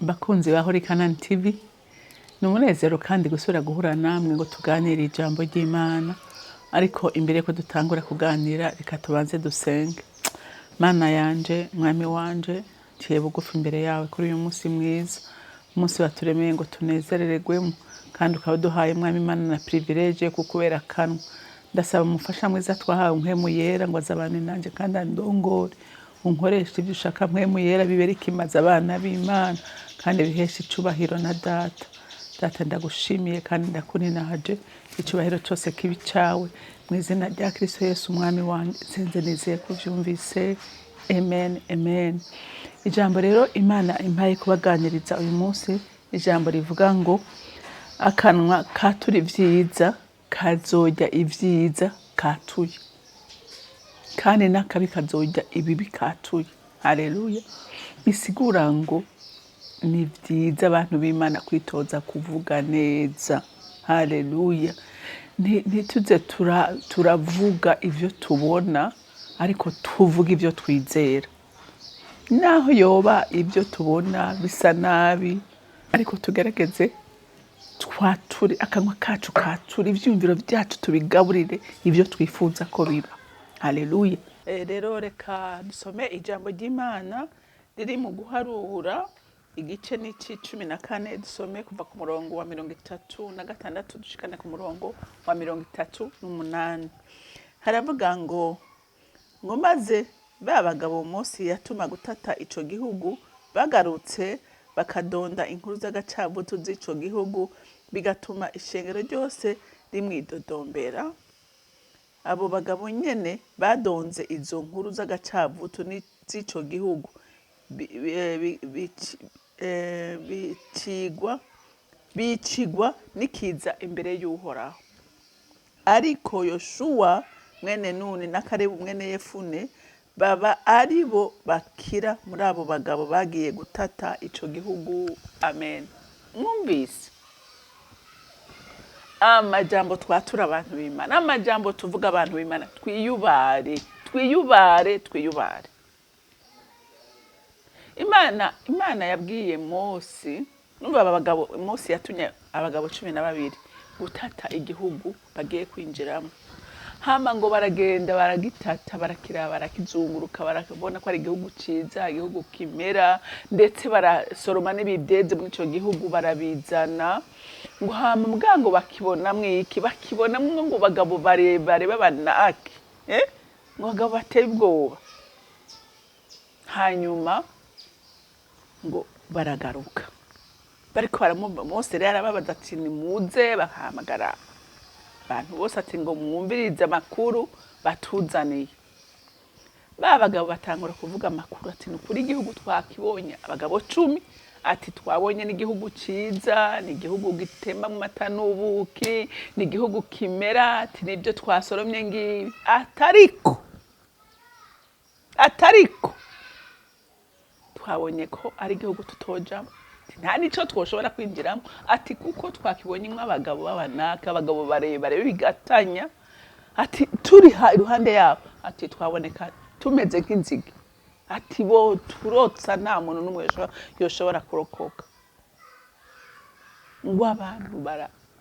Bakunzi ba Kanani TV ni umunezero kandi gusubira guhura namwe ngo tuganire ijambo ry'Imana, ariko imbere ko dutangura kuganira reka tubanze dusenge. Mana yanje, mwami wanje, ciye bugufi imbere yawe kuri uyu munsi mwiza, umunsi waturemeye ngo tunezerererwemo, kandi ukaba duhaye mwami Imana na privilege yo kukubera Akanwa. Ndasaba umufasha mwiza twahawe mpwemu yera ngo azabane nanje kandi andongore, unkoreshe ibyo ushaka mpwemu yera bibere ikimaze abana b'Imana kandi bihesha icubahiro na data. Data ndagushimiye kandi ndakuninahaje, icubahiro cyose kibi cawe mu izina rya Kristo Yesu umwami wanjye, senze nizeye ko vyumvise. Amen, amen. Ijambo rero Imana impaye kubaganiriza uyu munsi, ijambo rivuga ngo akanwa katura ivyiza kazorya ivyiza katuye, kandi n'akabi kazorya ibibi katuye. Haleluya. Bisigura ngo ni vyiza abantu b'Imana kwitoza kuvuga neza. Haleluya. Ntituze turavuga ivyo tubona, ariko tuvuga ivyo twizera. Naho yoba ivyo tubona bisa nabi, ariko tugerageze twature akanwa kacu kature ivyumviro vyacu, tubigaburire ivyo twifuza ko biba. Haleluya. Rero reka dusome ijambo ry'Imana riri mu Guharura igice ni c'14, dusome kuva ku murongo wa 36 dushikane ku murongo wa 38. Haravuga ngo maze ba bagabo Mose yatuma gutata ico gihugu bagarutse bakadonda inkuru z'agacabutu z'ico gihugu, bigatuma ishengero ryose rimwidodombera. Abo bagabo nyene badonze izo nkuru z'agacabutu z'ico gihugu bicigwa nikiza imbere y'Uhoraho. Ariko Yoshuwa mwene Nuni na Kalebu mwene Yefune baba aribo bakira muri abo bagabo bagiye gutata ico gihugu. Amen. Mwumvise amajambo twatura abantu b'Imana, amajambo tuvuga abantu b'Imana, twiyubare. Imana yabwiye Mose, numva abagabo Mose yatumye abagabo 12 gutata igihugu bagiye kwinjiramo. Hama ngo baragenda baragitata, barakira, barakizunguruka, barakabona ko ari igihugu ciza, igihugu kimera, ndetse barasoroma n'ibideze muri ico gihugu barabizana. Ngo hama mgango bakibonamwo iki, bakibonamwo ngo bagabo barebare b'abanaki, ngo bagabo bateye ubwoba. Hanyuma ngo baragaruka, bariko baramumva Mose rero arababaza ati nimuze, bahamagara abantu bose ati ngo mwumvirize amakuru batuzaniye. Ba bagabo batangura kuvuga amakuru ati nukuri igihugu twakibonye, abagabo 10 ati twabonye n'igihugu ciza, n'igihugu gitemba mu mata n'ubuki, n'igihugu kimera, ati nibyo twasoromye ngibi. Atariko twabonye ko ari igihugu tutojamo, nta nico twoshobora kwinjiramo, ati kuko twakibonye nk'abagabo b'abanaka, abagabo barebare bigatanya, ati turi iruhande yabo, ati twaboneka tumeze nk'inzige, ati bo turotsa nta muntu n'umwe yoshobora kurokoka. Ngo abantu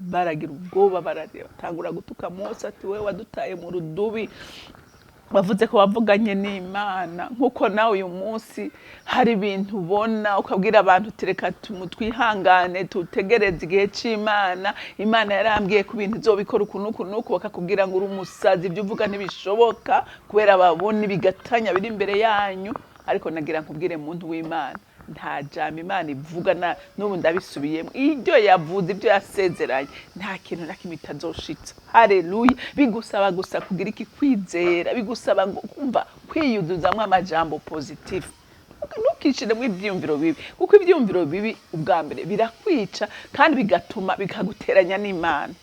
baragira ubwoba, barareba, tangura gutuka Mose ati we wadutaye mu rudubi, bavuze ko bavuganye n'Imana. Nkuko nawe uyu munsi hari ibintu ubona ukabwira abantu tereka tumutwihangane tutegereze igihe c'Imana, Imana yarambwiye ku bintu izobikora ukuntu bakakubwira ngo uri umusazi, ibyo uvuga ntibishoboka kubera babona ibigatanya biri imbere yanyu. Ariko nagira nkubwire muntu w'Imana, nta jambo Imana ivuga n'ubu ndabisubiyemo, ibyo yavuze, ibyo yasezeranye, nta kintu na kimwe itazoshitsa. Haleluya. Bigusaba gusa kugira iki, kwizera, bigusaba ngo kumva kwiyuduzamwe amajambo positive, ntukishiremo ivyumviro bibi, kuko ivyumviro bibi ubwa mbere birakwica kandi bigatuma bikaguteranya n'Imana.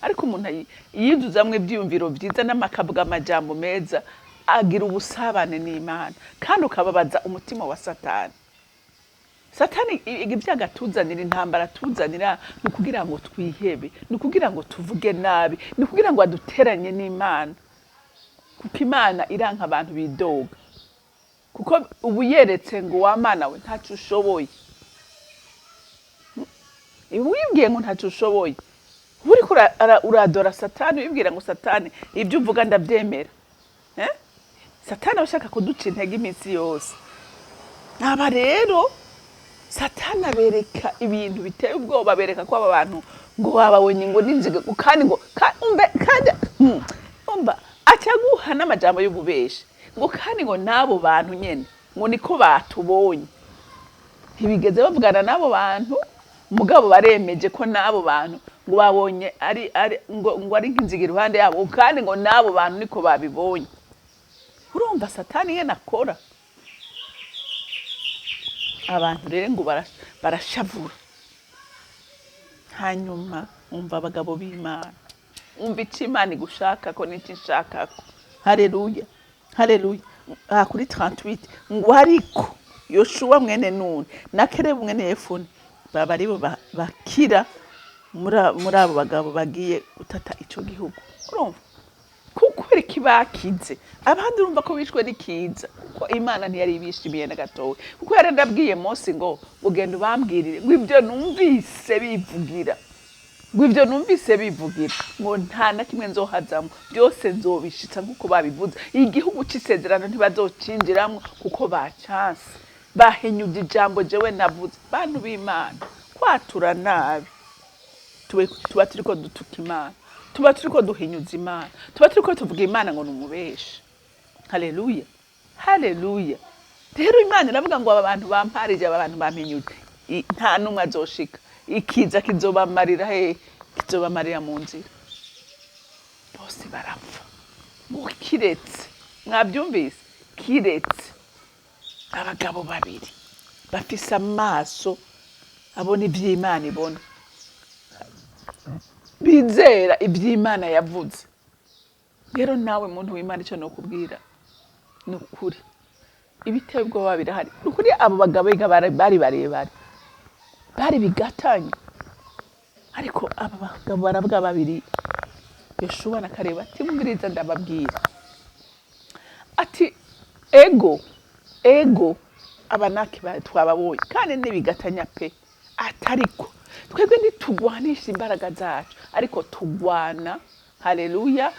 Ariko umuntu yiyuduzamwe ivyumviro vyiza n'amakavuga amajambo meza, agira ubusabane n'Imana, kandi ukababaza umutima wa Satani. Ibyo agatuzanira, intambara atuzanira ni ukugira ngo twihebe, ni ukugira ngo tuvuge nabi, ni ukugira ngo aduteranye n'Imana, kuko Imana iranka abantu bidoga. kuko ubu yeretse ngo wa mana we ntacyo ushoboye. Ibu wibwiye ngo ntacyo ushoboye, uriko uradora satani, wibwira ngo satani ibyo uvuga ndabyemera. Satani abashaka kuduca intege iminsi yose. Aba rero satani abereka ibintu biteye ubwoba, bereka ko aba bantu ngo bababonye ngo ninzige kandi ngo umba acaguha n'amajambo y'ububeshi ngo kandi ngo nabo bantu nyene ngo niko batubonye. Ntibigeze bavugana nabo bantu, mugabo baremeje ko nabo bantu ngo babonye ari ngo ari nk'inzige iruhande yabo kandi ngo nabo bantu niko babibonye. Urumva satani yena akora. Abantu rero ngo barashavura. Hanyuma umva abagabo b'Imana, umva icyo Imana igushaka ko n'icyo nshaka ko. Haleluya, haleluya. Kuri 38 ngo ariko Yoshua mwene Nuni na Kalebu mwene Yefune baba ari bo bakira muri abo bagabo bagiye gutata ico gihugu. Urumva kuko bakize abandi urumva ko bishwe n'ikiza, kuko Imana ntiyari ibishimiye na gatowe, kuko yarandabwiye Mose ngo ugenda ubambwirire ngo ibyo numvise bivugira, ngo nta na kimwe nzohazamo, byose nzobishitsa nkuko babivuze. Igihugu c'isezerano ntibazocinjiramwo kuko bacyanse, bahenyuje ijambo jewe navuze. Bantu b'Imana, kwatura nabi tuba turiko dutuka Imana, tuba turiko duhinyuza Imana, tuba turiko tuvuga Imana ngo numubeshe. Haleluya, haleluya. Rero Imana iravuga ngo aba bantu bamparije, aba bantu bampenyuje, nta numwe azoshika. Ikiza kizobamarira kizobamarira mu nzira, bose barapfa. Ngo kiretse, mwabyumvise, kiretse abagabo babiri bafise amaso abona iby'Imana ibona, bizera iby'Imana yavuze. Rero nawe muntu w'Imana icyo no kubwira ni ukuri, ibiteye ubwoba birahari. Ukuri abo bagabo bari barebare, bari bigatanye, ariko aba bagabo baravuga babiri, Yoshua na Kalebu, ati mubwiriza ndababwira, ati ego abanaki twababonye kandi nibigatanya pe, atariko twebwe ntitugwanisha imbaraga zacu, ariko tugwana. Haleluya.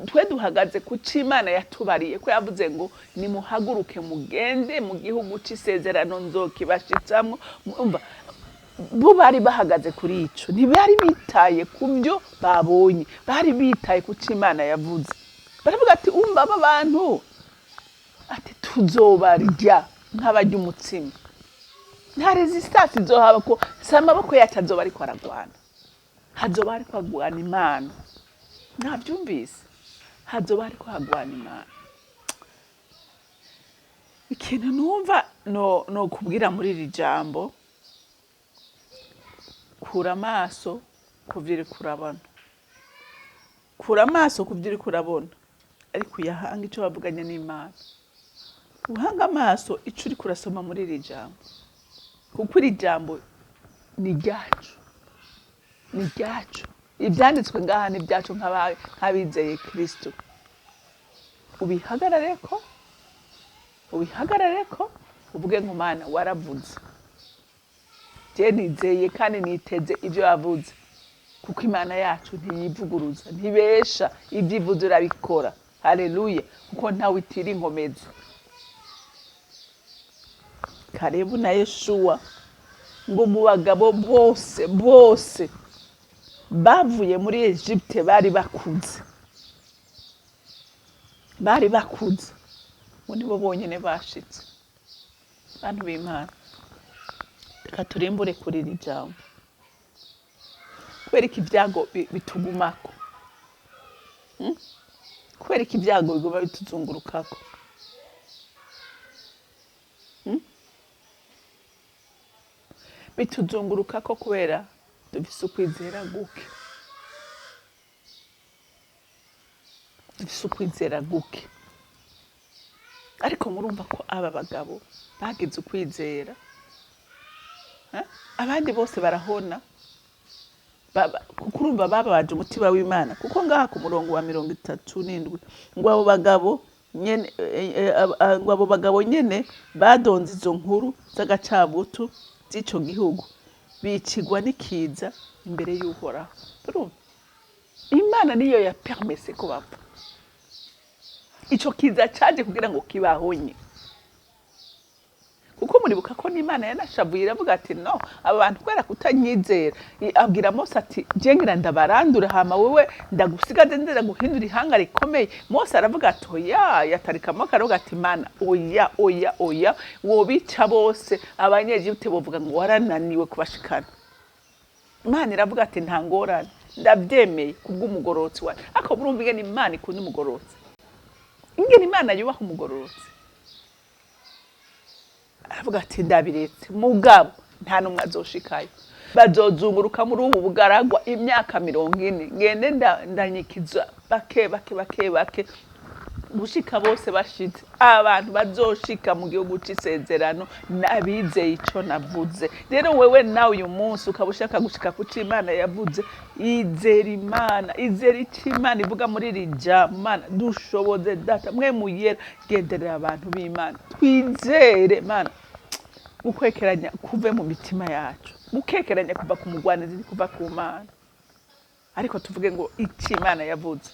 Twe duhagaze ku c'Imana yatubariye ko yavuze ngo nimuhaguruke mugende mu gihugu c'isezerano nzokibashitsamwo. Umva bo bari bahagaze kuri ico, ntibari bitaye ku byo babonye, bari bitaye ku c'Imana yavuze. Baravuga ati umva aba bantu ati tuzobarya nk'abarya umutsima, nta resistance izohaba, ko samaboko yacu azoba ariko aragwana, hazoba ariko agwana Imana. Nabyumvise, hazoba ariko hagwana Imana. Ikintu numva no kubwira muri iri jambo, kura amaso kuvyiri kurabona, kura amaso kuvyiri kurabona, ariko yahanga ico bavuganye n'Imana. Uhanga amaso ico uri kurasoma muri iri jambo, kuko iri jambo ni ryacu, ni ryacu. Ibyanditswe ngaha ni byacu nk'abizeye Kristo. Ubihagarareko uvuge ngo Mana waravuze, je nizeye kandi niteze ibyo wavuze, kuko Imana yacu ntiyivuguruza, ntibesha, ibyivuze urabikora. Haleluya, kuko ntawe itira inkomezi. Kalebu na Yoshua ngo mu bagabo bose bavuye muri Egypte bari bakuze, ngo nibo bonyene bashitse. Bantu b'Imana, reka turimbure kuri iri jambo, kubera ko ibyago bitugumako, kubera ko ibyago biguma bituzungurukako. Bituzungurukako kubera dufise ukwizera guke, ariko murumva ko aba bagabo bagize ukwizera, abandi bose barahona. Kurumva babaje umutima w'Imana, kuko ngaha ku murongo wa 37 ngo abo bagabo nyene ngo abo bagabo nyene badonze izo nkuru z'agacabutu z'ico gihugu bicigwa n'ikiza imbere y'Uhoraho. Urumva Imana niyo ya permise ko bapfa. Ico kiza caje kugira ngo kibahonye. Kuko muribuka ko n'Imana yanashavuye iravuga ati no abantu kwera kutanyizera abwira Mose ati jengira ndabarandura hama wewe ndagusigaze ndera guhindura ihanga rikomeye. Mose aravuga ati oya yatarikamo akaroga ati Mana oya wobica bose Abanyegipte bovuga ngo warananiwe kubashikana. Imana iravuga ati nta ngorane ndabyemeye kubw'umugorotsi wawe. Ako murumva ingene Imana ikunda umugorotsi, ingene Imana yubaha umugorotsi. Aravuga ati ndabiretse mugabo nta numwe azoshikayo, bazozunguruka muri ubu bugaragwa imyaka 40 ngende ndanyikiza bake gushika bose bashitse. Abantu bazoshika mu gihugu c'isezerano nabizeye ico navuze. Rero wewe nawe uyu munsi ukabushaka gushika ku Imana yavuze, izera Imana, izera ico Imana ivuga muri iri jambo. Mana dushoboze data mwe muyera genderera abantu b'Imana, twizere Mana gukwekeranya kuve mu mitima yacu, gukekeranya kuva ku mugwanizi kuva ku Mana, ariko tuvuge ngo ico Imana yavuze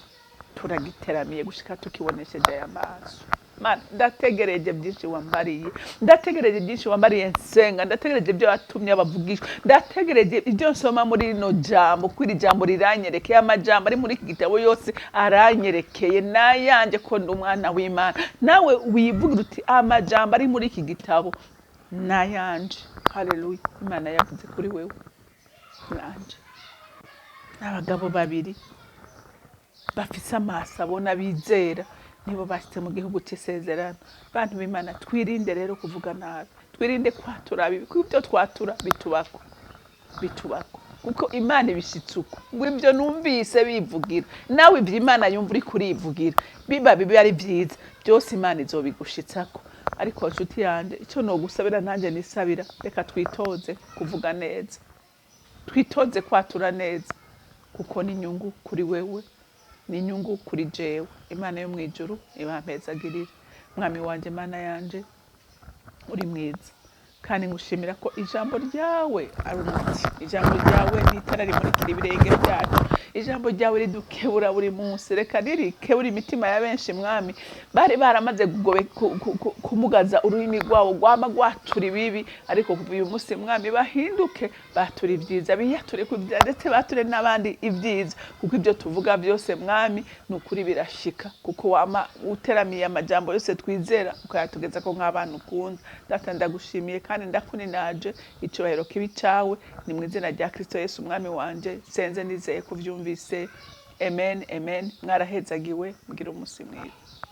turagiteramiye gushika tukibonesheje aya maso. Mana ndategereje byinshi wambariye, ndategereje byinshi wambariye nsenga, ndategereje ibyo watumye abavugisha, ndategereje ibyo nsoma muri rino jambo, kwiri jambo riranyerekeye. Amajambo ari muri iki gitabo yose aranyerekeye nayanje ko ndi umwana w'Imana. Nawe wivugira uti amajambo ari muri iki gitabo nayanje. Haleluya. Imana yavuze kuri wewe nanje. Abagabo babiri bafise amaso abona bizera nibo bashitse mu gihugu c'isezerano. Bantu b'Imana twirinde rero kuvuga nabi, twirinde kwatura bibi, kubyo twatura bitubako kuko Imana ibishitsuko ngo ibyo numvise bivugira nawe ibyo Imana yumva uri kurivugira biba bibi ari byiza byose Imana izobigushitsako. Ariko nshuti yanje ico no gusabira nanje nisabira, reka twitoze kuvuga neza, twitoze kwatura neza kuko ni inyungu kuri wewe, ni inyungu kuri jewe. Imana yo mwijuru ibampezagirire. Mwami wanje Mana yanje uri mwiza kandi ngushimira ko ijambo ryawe ari umuti, ijambo ryawe ni itara rimurikira ibirenge byacu, ijambo ryawe ridukebura buri munsi. Reka ririkebura imitima ya benshi Mwami bari baramaze kumugaza ururimi rwabo rwama rwatura ibibi, ariko kuva uyu munsi Mwami bahinduke batura ibyiza, biyature ku byiza ndetse bature n'abandi ibyiza, kuko ibyo tuvuga byose Mwami nukuri birashika, kuko wama uteramiye amajambo yose twizera ukayatugeza ko nk'abantu ukunda. Data ndagushimiye kandi ndakuninaje, icyubahiro kibi cyawe ni mu izina rya Kristo Yesu Umwami wanje senze nizeye kuvyumvise. Amen. Mwarahezagiwe, mugira umunsi mwiza.